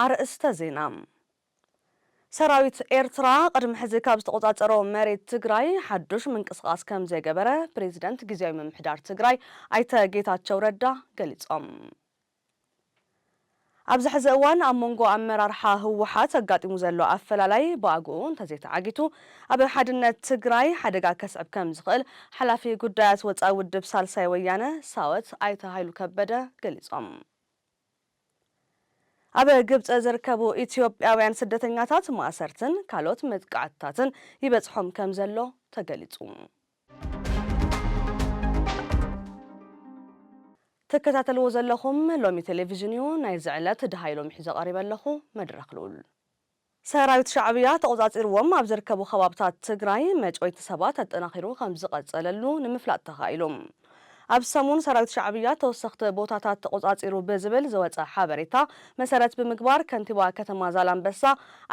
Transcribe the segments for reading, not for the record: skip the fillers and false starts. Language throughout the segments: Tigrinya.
አርእስተ ዜና ሰራዊት ኤርትራ ቅድሚ ሕዚ ካብ ዝተቆጻጸሮ መሬት ትግራይ ሓዱሽ ምንቅስቃስ ከም ዘይገበረ ፕሬዝዳንት ጊዜያዊ ምምሕዳር ትግራይ ኣይተ ጌታቸው ረዳ ገሊጾም። ኣብዚ ሕዚ እዋን ኣብ መንጎ ኣመራርሓ ህወሓት ኣጋጢሙ ዘሎ ኣፈላላይ ብኣግኡ እንተዘይተዓጊቱ ኣብ ሓድነት ትግራይ ሓደጋ ከስዕብ ከም ዝኽእል ሓላፊ ጉዳያት ወጻኢ ውድብ ሳልሳይ ወያነ ሳወት ኣይተ ሃይሉ ከበደ ገሊጾም። ኣብ ግብጽ ዝርከቡ ኢትዮጵያውያን ስደተኛታት ማእሰርትን ካልኦት መጥቃዕትታትን ይበጽሖም ከም ዘሎ ተገሊጹ። ተከታተልዎ ዘለኹም ሎሚ ቴሌቪዥን እዩ። ናይ ዝዕለት ድሃይሎም ሒዘ ቀሪበ ኣለኹ መድረክ ልኡል ሰራዊት ሻዕብያ ተቆጻጺርዎም ኣብ ዝርከቡ ከባብታት ትግራይ መጮይቲ ሰባት ኣጠናኺሩ ከም ዝቐጸለሉ ንምፍላጥ ተኻኢሎም። ኣብ ሰሙን ሰራዊት ሻዕብያ ተወሰኽቲ ቦታታት ተቆጻጺሩ ብዝብል ዝወፀ ሓበሬታ መሰረት ብምግባር ከንቲባ ከተማ ዛላንበሳ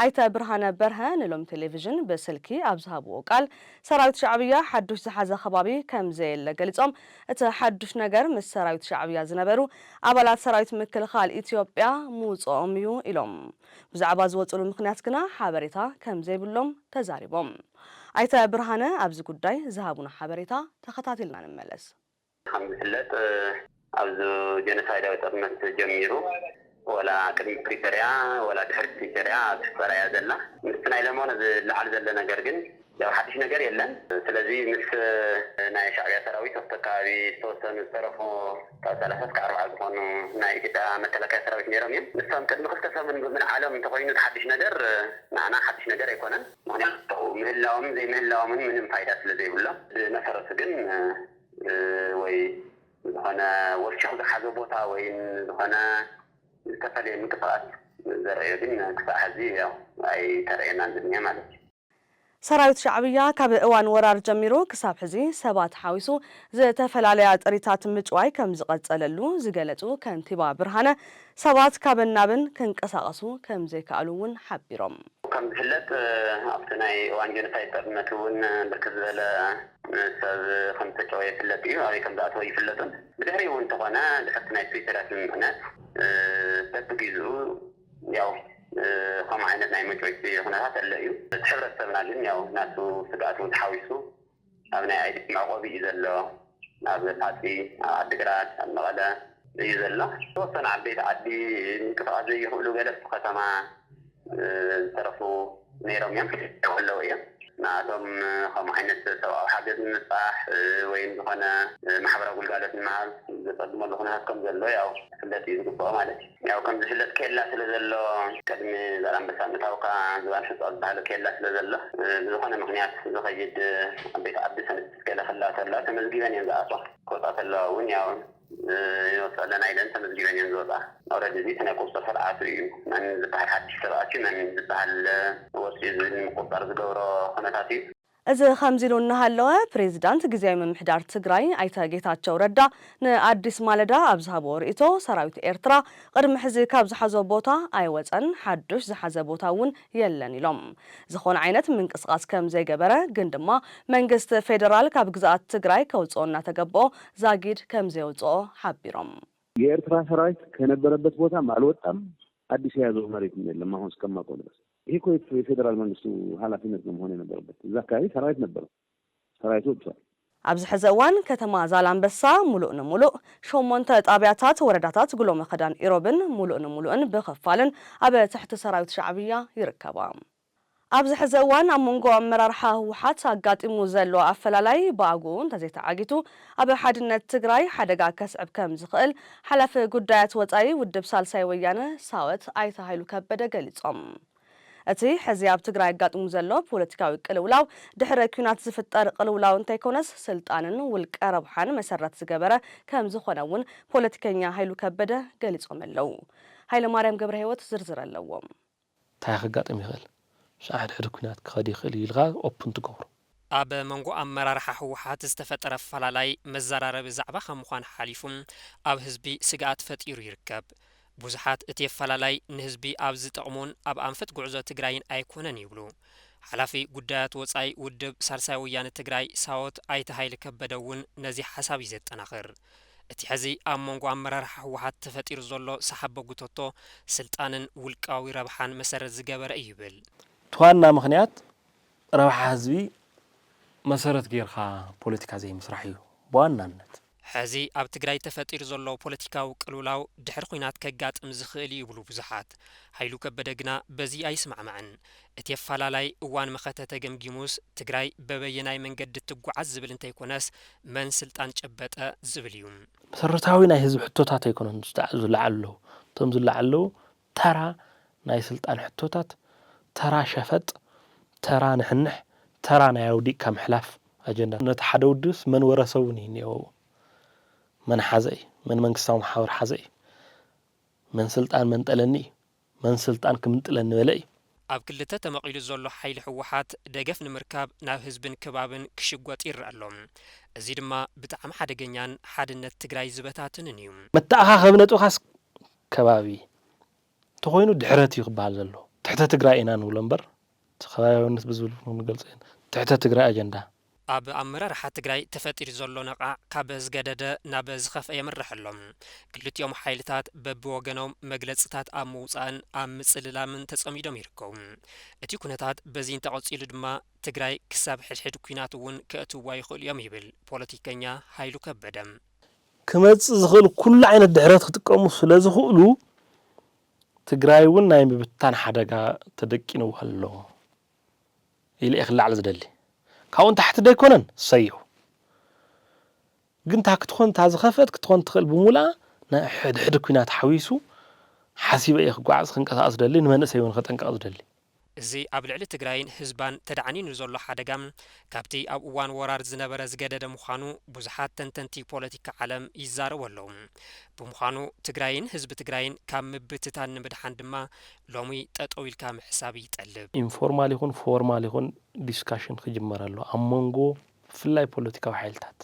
ኣይተ ብርሃነ በርሀ ንሎም ቴሌቪዥን ብስልኪ ኣብ ዝሃብዎ ቃል ሰራዊት ሻዕብያ ሓዱሽ ዝሓዘ ከባቢ ከም ዘየለ ገሊጾም እቲ ሓዱሽ ነገር ምስ ሰራዊት ሻዕብያ ዝነበሩ ኣባላት ሰራዊት ምክልኻል ኢትዮጵያ ምውፅኦም እዩ ኢሎም። ብዛዕባ ዝወፅሉ ምክንያት ግና ሓበሬታ ከም ዘይብሎም ተዛሪቦም። ኣይተ ብርሃነ ኣብዚ ጉዳይ ዝሃቡና ሓበሬታ ተኸታቲልና ንመለስ። الحمد لله أبز جنسايد وترمت جميرو ولا كلمة بريتريا ولا دحر بريتريا تفرع زلنا مستنا إلى ما نزل لحال زلنا جرجن لو حدش نجار يلا سلزي مس نايش على سراوي تستكاري توصل الطرفو ثلاثة كأربعة زمانو ناي كده مثلا كسراوي نيرامين مستم كده مختصر من عالم تقولين حدش نجار معنا حدش نجار يكونن يعني مهلاهم زي مهلاهم من فايدة سلزي ولا نفرس جن ወይ ዝኾነ ወርሻው ዝሓዘ ቦታ ወይ ዝኾነ ዝተፈለየ ምንቅስቃስ ዘርኢ ግን ክሳብ ሕዚ ያው ኣይተረአየናን ዝኒሀ ማለት እዩ። ሰራዊት ሻዕብያ ካብ እዋን ወራር ጀሚሩ ክሳብ ሕዚ ሰባት ሓዊሱ ዝተፈላለያ ጥሪታት ምጭዋይ ከም ዝቐጸለሉ ዝገለጹ ከንቲባ ብርሃነ ሰባት ካብ ናብን ክንቀሳቀሱ ከም ዘይከኣሉ እውን ሓቢሮም። ከም ዝፍለጥ ኣብቲ ናይ እዋን ጀኖሳይድ ጦርነት እውን ብርክት ዝበለ ሰብ ከም ተጨወየ ይፍለጥ እዩ። ኣብይ ከም ዝኣተወ ይፍለጥን ብድሕሪ እውን እንተኾነ ድሕርቲ ናይ ትዊተራት ምክንያት በብግዚኡ ያው ከምኡ ዓይነት ናይ መጮይቲ ኩነታት ኣለ እዩ። እቲ ሕብረተሰብና ግን ያው ናቱ ስጋኣቱ ተሓዊሱ ኣብ ናይ ኣይዲ መዕቆቢ እዩ ዘሎ ናብ ፋፂ ኣብ ዓዲግራት ኣብ መቐለ እዩ ዘሎ። ተወሰኑ ዓበይቲ ዓዲ ምንቅስቃስ ዘይኽእሉ ገለ ከተማ ዝተረፉ ነይሮም እዮም ኣለዉ እዮም። ናቶም ከምኡ ዓይነት ሰብኣዊ ሓገዝ ንምብፃሕ ወይ ዝኾነ ማሕበራዊ ግልጋሎት ንምሃብ ዘፀልመሉ ኩነታት ከም ዘሎ ያው ክፍለጥ እዩ ዝግብኦ ማለት እዩ። ያው ከም ዝፍለጥ ኬላ ስለ ዘሎ ቅድሚ ዛላንበሳ ምእታውካ ዝባን ሕፃ ዝበሃለ ኬላ ስለ ዘሎ ብዝኾነ ምክንያት ዝኸይድ ዓበይቲ ዓዲ ሰነድ ከለኸላ ተላ ተመዝጊበን እየን ዝኣትዋ ክወፃ ተለዋ እውን ያው يوصل لنا إلى أنت مزجين ينزوضع أورد زيت أنا قصة فرعات من زبها حد شتبعتي من زبها الوسيط المقصر زجورة خناتي እዚ ከምዚሉ እናሃለወ ፕሬዝዳንት ጊዜያዊ ምምሕዳር ትግራይ ኣይተ ጌታቸው ረዳ ንኣዲስ ማለዳ ኣብ ዝሃቦ ርእቶ ሰራዊት ኤርትራ ቅድሚ ሕዚ ካብ ዝሓዞ ቦታ ኣይወፀን ሓዱሽ ዝሓዘ ቦታ እውን የለን ኢሎም ዝኾነ ዓይነት ምንቅስቃስ ከም ዘይገበረ ግን ድማ መንግስቲ ፌደራል ካብ ግዛኣት ትግራይ ከውፅኦ እናተገበኦ ዛጊድ ከም ዘውፅኦ ሓቢሮም። የኤርትራ ሰራዊት ከነበረበት ቦታ አልወጣም። አዲስ የያዘው መሬት የለም አሁን እስከማውቀው ድረስ። ይሄ እኮ የፌደራል መንግስቱ ኃላፊነት ነው መሆን የነበረበት። እዛ አካባቢ ሰራዊት ነበር፣ ሰራዊቱ ወጥቷል። ኣብዚ ሕዚ እዋን ከተማ ዛላንበሳ ሙሉእ ንሙሉእ ሸሞንተ ጣብያታት ወረዳታት ጉሎ መኸዳን ኢሮብን ሙሉእ ንሙሉእን ብኸፋልን ኣብ ትሕቲ ሰራዊት ሻዕብያ ይርከባ። ኣብዚ ሕዚ እዋን ኣብ መንጎ ኣመራርሓ ህወሓት ኣጋጢሙ ዘሎ ኣፈላላይ ብኣግኡ እንተዘይተዓጊቱ ኣብ ሓድነት ትግራይ ሓደጋ ከስዕብ ከም ዝኽእል ሓላፊ ጉዳያት ወጻኢ ውድብ ሳልሳይ ወያነ ሳወት ኣይተ ሃይሉ ከበደ ገሊጾም። እቲ ሕዚ ኣብ ትግራይ ኣጋጢሙ ዘሎ ፖለቲካዊ ቅልውላው ድሕሪ ኩናት ዝፍጠር ቅልውላው እንተይኮነስ ስልጣንን ውልቀ ረብሓን መሰረት ዝገበረ ከም ዝኾነ እውን ፖለቲከኛ ሃይሉ ከበደ ገሊጾም ኣለው። ሃይለ ማርያም ገብረ ህይወት ዝርዝር ኣለዎም። እንታይ ክጋጥም ይኽእል شاهد حركنات كخدي خلي يلغى أوبن تجور. أب منجو أمرار حوحات استفتر فلالاي مزرار بزعبة خمخان حليفهم أب حزبي سجات فتير يركب بوزحات اتيف فلالاي نهزبي أب زت عمون أب أنفت جعزة تجراين أيكونن يبلو حلفي قدات وصاي ودب سرساويان تجراي ساوت أي تهاي لكبدون نزي حسابي زت أناخر እቲ ሕዚ ኣብ መንጎ ኣመራርሓ ህወሓት ተፈጢሩ ዘሎ ሰሓቦ ጉተቶ ስልጣንን ውልቃዊ ረብሓን መሰረት ዝገበረ እዩ ይብል ተዋና ምክንያት ረብሓ ህዝቢ መሰረት ጌርካ ፖለቲካ ዘይምስራሕ እዩ በዋናነት ሕዚ ኣብ ትግራይ ተፈጢሩ ዘሎ ፖለቲካዊ ቅልውላው ድሕሪ ኩናት ከጋጥም ዝኽእል ይብሉ ብዙሓት ሃይሉ ከበደ ግና በዚ ኣይስማዕማዕን እቲ ኣፈላላይ እዋን መኸተ ተገምጊሙስ ትግራይ በበየናይ መንገዲ ትጓዓዝ ዝብል እንተይኮነስ መን ስልጣን ጨበጠ ዝብል እዩ መሰረታዊ ናይ ህዝቢ ሕቶታት ኣይኮነን ዝለዓሉ እቶም ዝለዓሉ ተራ ናይ ስልጣን ሕቶታት ተራ ሸፈጥ ተራ ንሕንሕ ተራ ናይ ኣውዲቕካ ምሕላፍ ኣጀንዳ ነቲ ሓደ ውድስ መን ወረሰውን ይኒአው من حزي من منكستاو محاور حزي من سلطان من طلني من سلطان كمنطلني بلاي ኣብ ክልተ ተመቂሉ ዘሎ ሓይሊ ህወሓት ደገፍ ንምርካብ ናብ ህዝብን ከባብን ክሽጓጥ ይረኣሎም እዚ ድማ ብጣዕሚ ሓደገኛን ሓድነት ትግራይ ዝበታትን እዩ መተኣኻኸብ ነጥኻስ ከባቢ ተኾይኑ ድሕረት ይኽባል ዘሎ ትሕተ ትግራይ ኢና ንብሎ እምበር ከባቢነት ብዝብል ንገልጽ ትሕተ ትግራይ ኣጀንዳ ኣብ ኣመራርሓ ትግራይ ተፈጢሩ ዘሎ ነቓዕ ካብ ዝገደደ ናብ ዝኸፍአ የምርሐሎም ክልቲኦም ሓይልታት በብወገኖም መግለጽታት ኣብ ምውፃእን ኣብ ምጽልላምን ተጸሚዶም ይርከቡ እቲ ኩነታት በዚ እንተቐጺሉ ድማ ትግራይ ክሳብ ሕድሕድ ኩናት እውን ከእትዋ ይኽእሉ እዮም ይብል ፖለቲከኛ ሃይሉ ከበደ ክመጽእ ዝኽእል ኩሉ ዓይነት ድሕረት ክጥቀሙ ስለ ዝኽእሉ ትግራይ እውን ናይ ምብታን ሓደጋ ተደቂንዋ ኣሎ ኢለ ይኽላዕ ዝደሊ ካውን ታሕት ደይኮነን ሰይሁ ግን ታክትኾን ታዝኸፈት ክትኾን ትኽእል ብሙላ ናይ ሕድሕድ ኩናት ሓዊሱ ሓሲበ ይኽጓዓዝ ክንቀሳቀስ ደሊ ንመንእሰይ እውን ከጠንቀቕ ዝደሊ እዚ ኣብ ልዕሊ ትግራይን ህዝባን ተዳዕኒኑ ዘሎ ሓደጋም ካብቲ ኣብ እዋን ወራር ዝነበረ ዝገደደ ምዃኑ ብዙሓት ተንተንቲ ፖለቲካ ዓለም ይዛረቡ ኣለዉ ብምዃኑ ትግራይን ህዝቢ ትግራይን ካብ ምብትታን ንምድሓን ድማ ሎሚ ጠጠው ኢልካ ምሕሳብ ይጠልብ ኢንፎርማል ይኹን ፎርማል ይኹን ዲስካሽን ክጅመር ኣሎ ኣብ መንጎ ብፍላይ ፖለቲካዊ ሓይልታት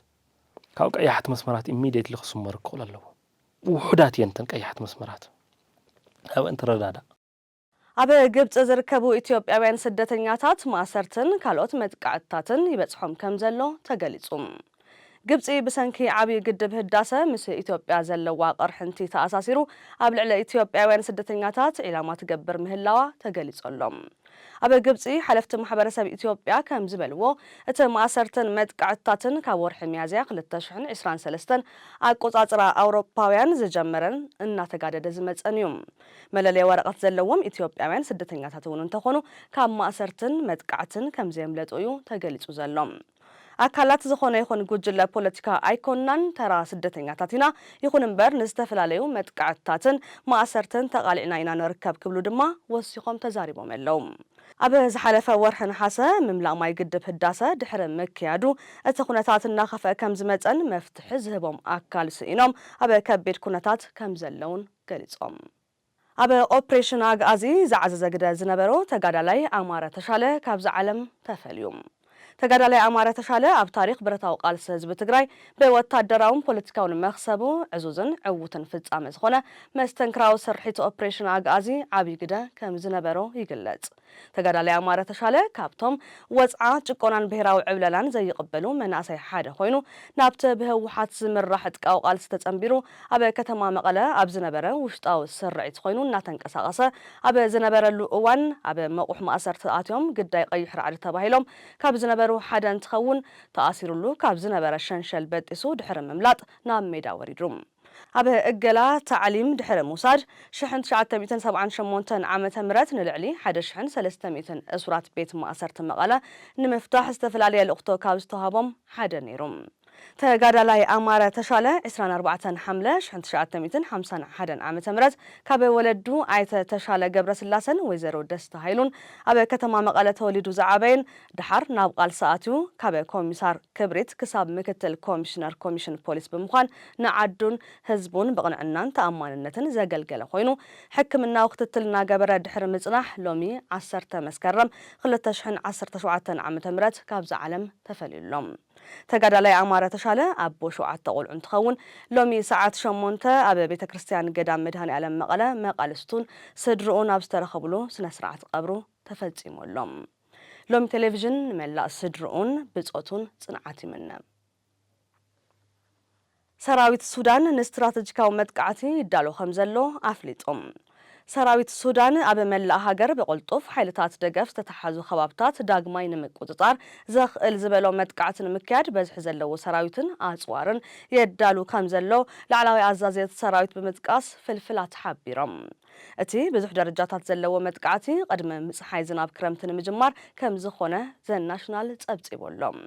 ካብ ቀያሕቲ መስመራት ኢሚዲየትሊ ክስመሩ ክኽእሉ ኣለዎ ውሑዳት እየን ተን ቀያሕቲ መስመራት ኣብአን ትረዳዳእ ኣብ ግብጽ ዝርከቡ ኢትዮጵያውያን ስደተኛታት ማሰርትን ካልኦት መጥቃዕትታትን ይበጽሖም ከም ዘሎ ተገሊጹ ግብጽ ብሰንኪ ዓብይ ግድብ ህዳሰ ምስ ኢትዮጵያ ዘለዋ ቀርሕንቲ ተኣሳሲሩ ኣብ ልዕሊ ኢትዮጵያውያን ስደተኛታት ኢላማ ትገብር ምህላዋ ተገሊጾሎም ኣብ ግብጽ ሓለፍቲ ማሕበረሰብ ኢትዮጵያ ከም ዝበልዎ እቲ ማሰርትን መጥቃዕትታትን ካብ ወርሒ ሚያዝያ 2023 ኣቆጻጽራ ኣውሮፓውያን ዝጀመረን እናተጋደደ ዝመጸን እዩ መለለይ ወረቐት ዘለዎም ኢትዮጵያውያን ስደተኛታት እውን እንተኾኑ ካብ ማሰርትን መጥቃዕትን ከም ዘምለጡ እዩ ተገሊጹ ዘሎም ኣካላት ዝኾነ ይኹን ጉጅለ ፖለቲካ ኣይኮንናን ተራ ስደተኛታት ኢና ይኹን እምበር ንዝተፈላለዩ መጥቃዕትታትን ማሰርትን ተቓሊዕና ኢና ንርከብ ክብሉ ድማ ወሲኾም ተዛሪቦም ኣለዉ ኣብ ዝሓለፈ ወርሒ ነሓሰ ምምላእ ማይ ግድብ ህዳሰ ድሕሪ ምክያዱ እቲ ኩነታት እናኸፍአ ከም ዝመፀን መፍትሒ ዝህቦም ኣካል ስኢኖም ኣብ ከቢድ ኩነታት ከም ዘለውን ገሊጾም ኣብ ኦፕሬሽን ኣግኣዚ ዝዓዘዘ ግደ ዝነበሩ ተጋዳላይ ኣማረ ተሻለ ካብዚ ዓለም ተፈልዩ ተጋዳላይ ኣማረ ተሻለ ኣብ ታሪክ ብረታዊ ቃልሲ ህዝቢ ትግራይ ብወታደራውን ፖለቲካውን መኽሰቡ ዕዙዝን ዕውትን ፍጻመ ዝኾነ መስተንክራዊ ስርሒት ኦፕሬሽን ኣግኣዚ ዓብይ ግደ ከም ዝነበሮ ይግለጽ ተጋዳላይ ኣማረ ተሻለ ካብቶም ወጽዓ ጭቆናን ብሄራዊ ዕብለላን ዘይቅበሉ መናእሰይ ሓደ ኮይኑ ናብቲ ብህወሓት ዝምራሕ ዕጥቃዊ ቃልሲ ተጸንቢሩ ኣብ ከተማ መቐለ ኣብ ዝነበረ ውሽጣዊ ስርዒት ኮይኑ እናተንቀሳቐሰ ኣብ ዝነበረሉ እዋን ኣብ መቑሕ ማእሰርቲ ኣትዮም ግዳይ ቀይሕ ራዕዲ ተባሂሎም ካብ ዝነበሩ ሓደ እንትኸውን ተኣሲሩሉ ካብ ዝነበረ ሸንሸል በጢሱ ድሕሪ ምምላጥ ናብ ሜዳ ወሪዱ ኣብ እገላ ታዕሊም ድሕሪ ሙሳድ 1978 ዓመተ ምህረት ንልዕሊ 1300 እስራት ቤት ማእሰርቲ መቐለ ንምፍታሕ ዝተፈላለየ ልእኽቶ ካብ ዝተዋሃቦም ሓደ ነይሩ ተጋዳላይ ኣማረ ተሻለ 24 ሓምለ 1951 ዓመተ ምህረት ካብ ወለዱ ኣይተ ተሻለ ገብረስላሰን ወይዘሮ ደስታ ሃይሉን ኣብ ከተማ መቐለ ተወሊዱ ዝዓበየን ድሓር ናብ ቃልሲ ኣትዩ ካብ ኮሚሳር ክብሪት ክሳብ ምክትል ኮሚሽነር ኮሚሽን ፖሊስ ብምዃን ንዓዱን ህዝቡን ብቕንዕናን ተኣማንነትን ዘገልገለ ኮይኑ ሕክምናዊ ክትትል እናገበረ ድሕሪ ምጽናሕ ሎሚ 10 መስከረም 2017 ዓመተ ምህረት ካብዚ ዓለም ተፈልዩሎም ተጋዳላይ ኣማረ ተሻለ ኣቦ 7 ቆልዑ እንትኸውን ሎሚ ሰዓት 8 ኣብ ቤተ ክርስቲያን ገዳም መድሃኒ ዓለም መቐለ መቃልስቱን ስድርኡን ኣብ ዝተረኸብሉ ስነ ስርዓት ቀብሩ ተፈጺሞሎም ሎሚ ቴሌቪዥን መላእ ስድርኡን ብጾቱን ጽንዓት ይምነ ሰራዊት ሱዳን ንስትራቴጂካዊ መጥቃዕቲ ይዳሎ ከም ዘሎ ኣፍሊጦም ሰራዊት ሱዳን ኣብ መላእ ሃገር ብቁልጡፍ ሓይልታት ደገፍ ዝተተሓዙ ከባብታት ዳግማይ ንምቁፅጻር ዘኽእል ዝበሎ መጥቃዕቲ ንምክያድ በዝሒ ዘለዎ ሰራዊትን ኣጽዋርን የዳሉ ከም ዘሎ ላዕላዊ ኣዛዘት ሰራዊት ብምጥቃስ ፍልፍላት ሓቢሮም እቲ ብዙሕ ደረጃታት ዘለዎ መጥቃዕቲ ቅድመ ምጽሓይ ዝናብ ክረምቲ ንምጅማር ከም ዝኾነ ዘናሽናል ጸብጺቦሎም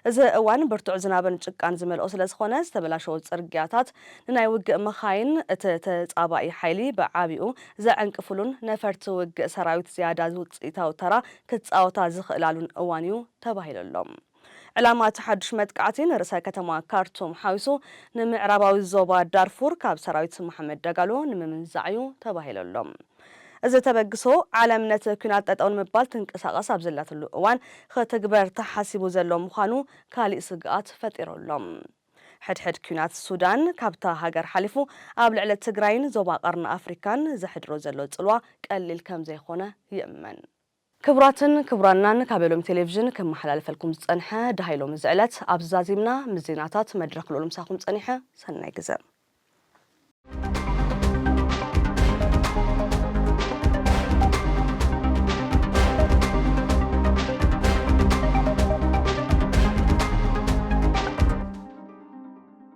እዚ እዋን ብርቱዕ ዝናብን ጭቃን ዝመልኦ ስለ ዝኾነ ዝተበላሸው ጽርግያታት ንናይ ውግእ መኻይን እቲ ተጻባኢ ሓይሊ ብዓቢኡ ዘዕንቅፍሉን ነፈርቲ ውግእ ሰራዊት ዝያዳ ውጽኢታዊ ተራ ክትጻወታ ዝኽእላሉን እዋን እዩ ተባሂሉሎም ዕላማ እቲ ሓዱሽ መጥቃዕቲ ንርእሰ ከተማ ካርቱም ሓዊሱ ንምዕራባዊ ዞባ ዳርፉር ካብ ሰራዊት መሐመድ ደጋሎ ንምምንዛዕ እዩ ተባሂሉሎም እዚ ተበግሶ ዓለም ነቲ ኩናት ጠጠው ንምባል ትንቀሳቐስ ኣብ ዘላትሉ እዋን ክትግበር ተሓሲቡ ዘሎ ምዃኑ ካሊእ ስግኣት ፈጢሮሎም ሕድሕድ ኩናት ሱዳን ካብታ ሃገር ሓሊፉ ኣብ ልዕሊ ትግራይን ዞባ ቀርኒ ኣፍሪካን ዘሕድሮ ዘሎ ጽልዋ ቀሊል ከም ዘይኾነ ይእመን ክቡራትን ክቡራናን ካብ ሎሚ ቴሌቪዥን ከመሓላለፈልኩም ዝጸንሐ ድሃይሎም ዝዕለት ኣብ ዛዚምና ምዜናታት መድረክ ልኡል ምሳኹም ጸኒሐ ሰናይ ግዜ